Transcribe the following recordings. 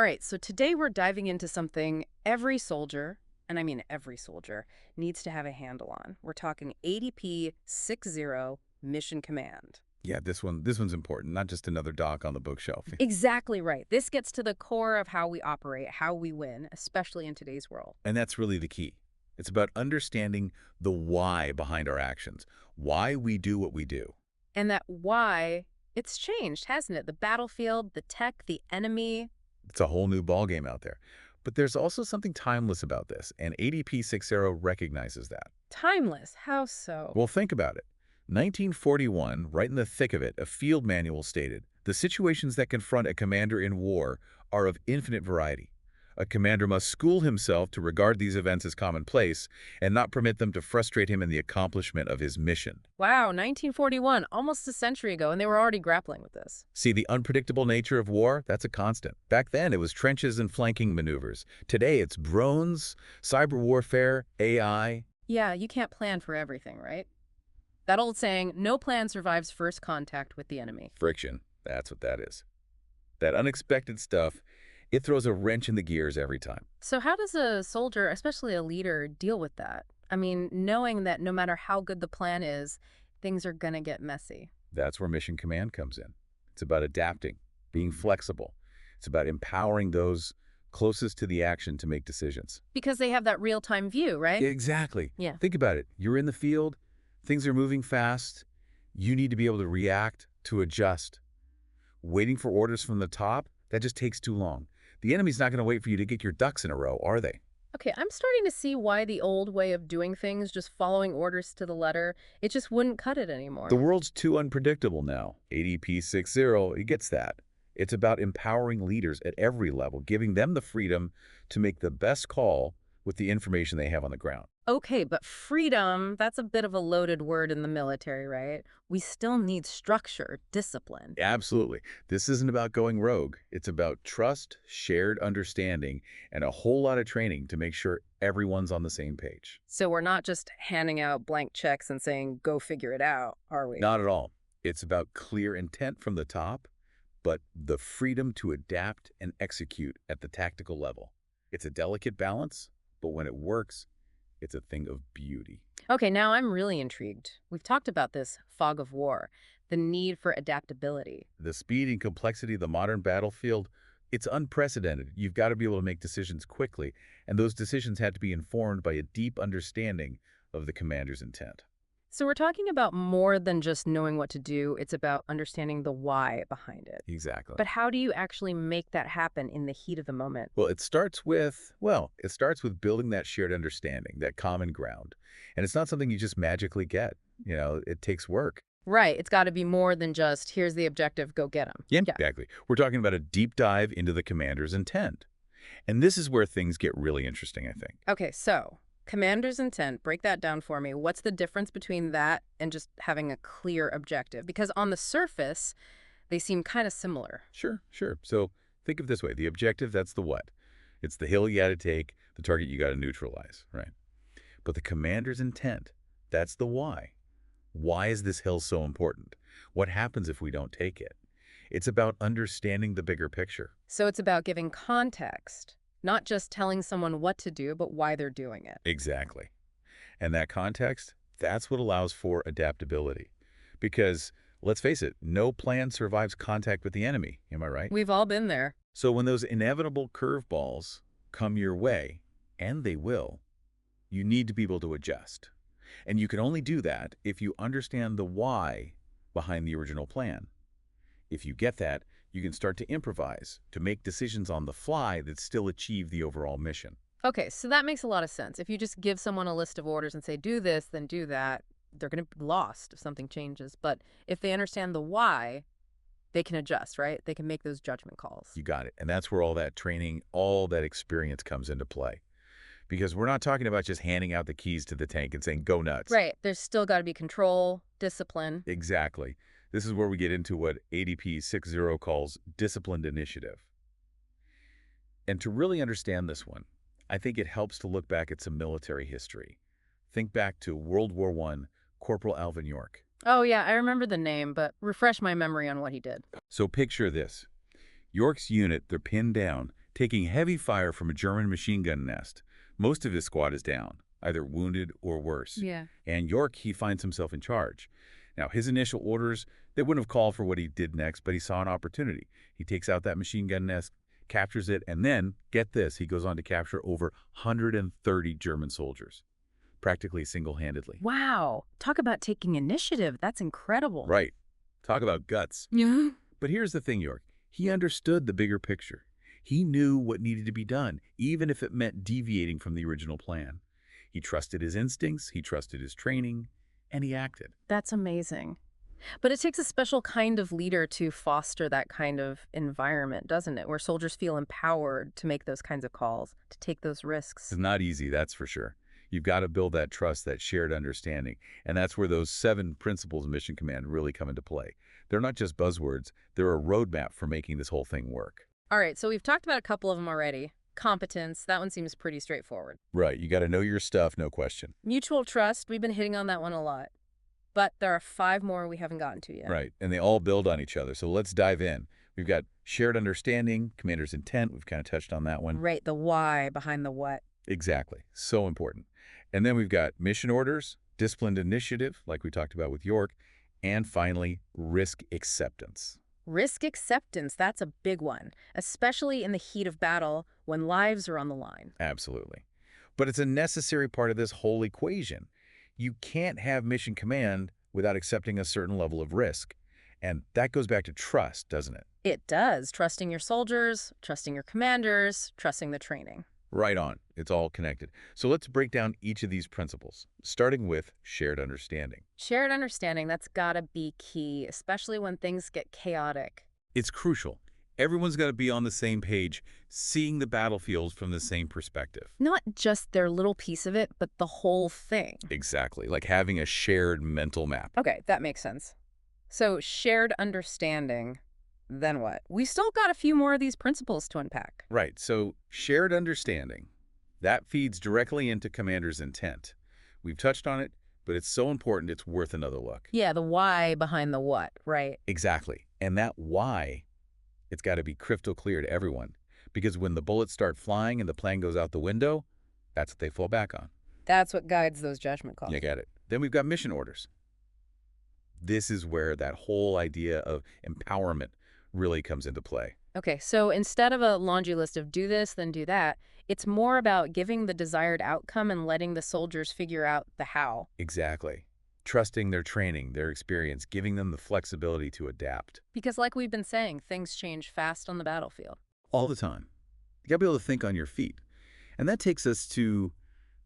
All right, so today we're diving into something every soldier, and I mean every soldier, needs to have a handle on. We're talking ADP 60 Mission Command. Yeah, this one's important, not just another doc on the bookshelf. Exactly right. This gets to the core of how we operate, how we win, especially in today's world. And that's really the key. It's about understanding the why behind our actions, why we do what we do. And that why, it's changed, hasn't it? The battlefield, the tech, the enemy. It's a whole new ballgame out there. But there's also something timeless about this, and ADP 60 recognizes that. Timeless. How so? Well, think about it. 1941, right in the thick of it, a field manual stated, "The situations that confront a commander in war are of infinite variety. A commander must school himself to regard these events as commonplace and not permit them to frustrate him in the accomplishment of his mission." Wow, 1941, almost a century ago, and they were already grappling with this. See, the unpredictable nature of war, that's a constant. Back then, it was trenches and flanking maneuvers. Today, it's drones, cyber warfare, AI. Yeah, you can't plan for everything, right? That old saying, no plan survives first contact with the enemy. Friction, that's what that is. That unexpected stuff, it throws a wrench in the gears every time. So how does a soldier, especially a leader, deal with that? I mean, knowing that no matter how good the plan is, things are going to get messy. That's where Mission Command comes in. It's about adapting, being flexible. It's about empowering those closest to the action to make decisions. Because they have that real-time view, right? Exactly. Yeah. Think about it. You're in the field, things are moving fast. You need to be able to react, to adjust. Waiting for orders from the top, that just takes too long. The enemy's not going to wait for you to get your ducks in a row, are they? Okay, I'm starting to see why the old way of doing things, just following orders to the letter, it just wouldn't cut it anymore. The world's too unpredictable now. ADP 60, it gets that. It's about empowering leaders at every level, giving them the freedom to make the best call with the information they have on the ground. Okay, but freedom, that's a bit of a loaded word in the military, right? We still need structure, discipline. Absolutely. This isn't about going rogue. It's about trust, shared understanding, and a whole lot of training to make sure everyone's on the same page. So we're not just handing out blank checks and saying, go figure it out, are we? Not at all. It's about clear intent from the top, but the freedom to adapt and execute at the tactical level. It's a delicate balance, but when it works, it's a thing of beauty. Okay, now I'm really intrigued. We've talked about this fog of war, the need for adaptability. The speed and complexity of the modern battlefield, it's unprecedented. You've got to be able to make decisions quickly, and those decisions had to be informed by a deep understanding of the commander's intent. So we're talking about more than just knowing what to do. It's about understanding the why behind it. Exactly. But how do you actually make that happen in the heat of the moment? Well, it starts with building that shared understanding, that common ground. And it's not something you just magically get. It takes work. Right. It's got to be more than just, here's the objective, go get them. Yeah, exactly. We're talking about a deep dive into the commander's intent. And this is where things get really interesting, I think. Okay, so commander's intent, break that down for me. What's the difference between that and just having a clear objective? Because on the surface, they seem kind of similar. Sure. So think of it this way. The objective, that's the what. It's the hill you got to take, the target you got to neutralize, right? But the commander's intent, that's the why. Why is this hill so important? What happens if we don't take it? It's about understanding the bigger picture. So it's about giving context, not just telling someone what to do, but why they're doing it. Exactly. And that context, that's what allows for adaptability. Because, let's face it, no plan survives contact with the enemy. Am I right? We've all been there. So when those inevitable curveballs come your way, and they will, you need to be able to adjust. And you can only do that if you understand the why behind the original plan. If you get that, you can start to improvise, to make decisions on the fly that still achieve the overall mission. Okay, so that makes a lot of sense. If you just give someone a list of orders and say, do this, then do that, they're going to be lost if something changes. But if they understand the why, they can adjust, right? They can make those judgment calls. You got it. And that's where all that training, all that experience comes into play. Because we're not talking about just handing out the keys to the tank and saying, go nuts. Right. There's still got to be control, discipline. Exactly. This is where we get into what ADP 60 calls disciplined initiative. And to really understand this one, I think it helps to look back at some military history. Think back to World War I, Corporal Alvin York. Oh, yeah, I remember the name, but refresh my memory on what he did. So picture this. York's unit, they're pinned down, taking heavy fire from a German machine gun nest. Most of his squad is down, either wounded or worse. Yeah. And York, he finds himself in charge. Now, his initial orders, they wouldn't have called for what he did next, but he saw an opportunity. He takes out that machine gun nest, captures it, and then, get this, he goes on to capture over 130 German soldiers, practically single-handedly. Wow. Talk about taking initiative. That's incredible. Right. Talk about guts. Yeah. But here's the thing, York. He understood the bigger picture. He knew what needed to be done, even if it meant deviating from the original plan. He trusted his instincts, he trusted his training, and he acted. That's amazing. But it takes a special kind of leader to foster that kind of environment, doesn't it? Where soldiers feel empowered to make those kinds of calls, to take those risks. It's not easy, that's for sure. You've got to build that trust, that shared understanding. And that's where those 7 principles of Mission Command really come into play. They're not just buzzwords, they're a roadmap for making this whole thing work. All right, so we've talked about a couple of them already. Competence, that one seems pretty straightforward. Right, you got to know your stuff, no question. Mutual trust, we've been hitting on that one a lot. But there are 5 more we haven't gotten to yet. Right, and they all build on each other. So let's dive in. We've got shared understanding, commander's intent. We've kind of touched on that one. Right, the why behind the what. Exactly, so important. And then we've got mission orders, disciplined initiative, like we talked about with York, and finally, risk acceptance. Risk acceptance, that's a big one, especially in the heat of battle when lives are on the line. Absolutely. But it's a necessary part of this whole equation. You can't have mission command without accepting a certain level of risk. And that goes back to trust, doesn't it? It does. Trusting your soldiers, trusting your commanders, trusting the training. Right on. It's all connected. So let's break down each of these principles, starting with shared understanding. Shared understanding, that's gotta be key, especially when things get chaotic. It's crucial. Everyone's got to be on the same page, seeing the battlefield from the same perspective. Not just their little piece of it, but the whole thing. Exactly, like having a shared mental map. Okay, that makes sense. So shared understanding, then what? We still got a few more of these principles to unpack. Right, so shared understanding, that feeds directly into commander's intent. We've touched on it, but it's so important it's worth another look. Yeah, the why behind the what, right? Exactly, and that why, it's got to be crystal clear to everyone, because when the bullets start flying and the plan goes out the window, that's what they fall back on. That's what guides those judgment calls. You get it. Then we've got mission orders. This is where that whole idea of empowerment really comes into play. Okay, so instead of a laundry list of do this, then do that, it's more about giving the desired outcome and letting the soldiers figure out the how. Exactly. Trusting their training, their experience, giving them the flexibility to adapt. Because like we've been saying, things change fast on the battlefield. All the time. You got to be able to think on your feet. And that takes us to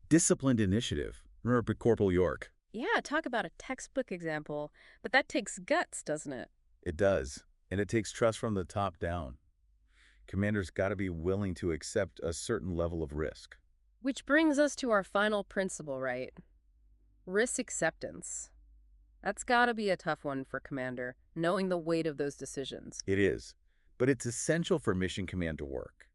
disciplined initiative. Remember Corporal York? Yeah, talk about a textbook example, but that takes guts, doesn't it? It does. And it takes trust from the top down. Commanders got to be willing to accept a certain level of risk. Which brings us to our final principle, right? Risk acceptance. That's got to be a tough one for Commander, knowing the weight of those decisions. It is. But it's essential for mission command to work.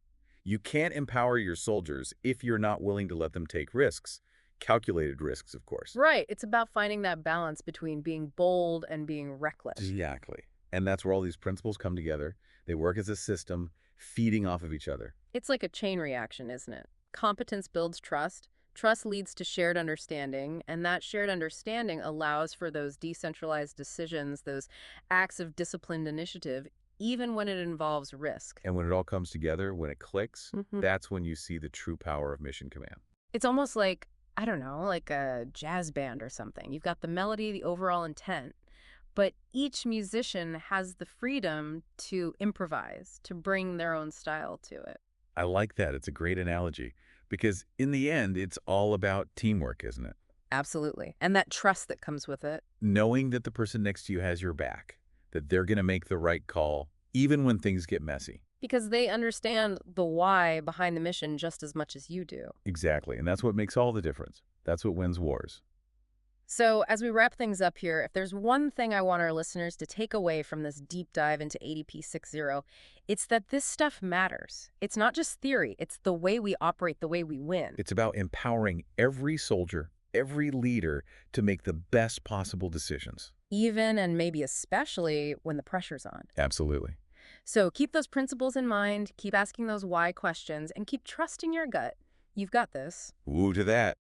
You can't empower your soldiers if you're not willing to let them take risks. Calculated risks, of course. Right. It's about finding that balance between being bold and being reckless. Exactly. And that's where all these principles come together. They work as a system, feeding off of each other. It's like a chain reaction, isn't it? Competence builds trust. Trust leads to shared understanding, and that shared understanding allows for those decentralized decisions, those acts of disciplined initiative, even when it involves risk. And when it all comes together, when it clicks, that's when you see the true power of mission command. It's almost like, I don't know, like a jazz band or something. You've got the melody, the overall intent, but each musician has the freedom to improvise, to bring their own style to it. I like that. It's a great analogy. Because in the end, it's all about teamwork, isn't it? Absolutely. And that trust that comes with it. Knowing that the person next to you has your back, that they're going to make the right call, even when things get messy. Because they understand the why behind the mission just as much as you do. Exactly. And that's what makes all the difference. That's what wins wars. So as we wrap things up here, if there's one thing I want our listeners to take away from this deep dive into ADP 6.0, it's that this stuff matters. It's not just theory. It's the way we operate, the way we win. It's about empowering every soldier, every leader to make the best possible decisions. Even and maybe especially when the pressure's on. Absolutely. So keep those principles in mind, keep asking those why questions, and keep trusting your gut. You've got this. Woo to that.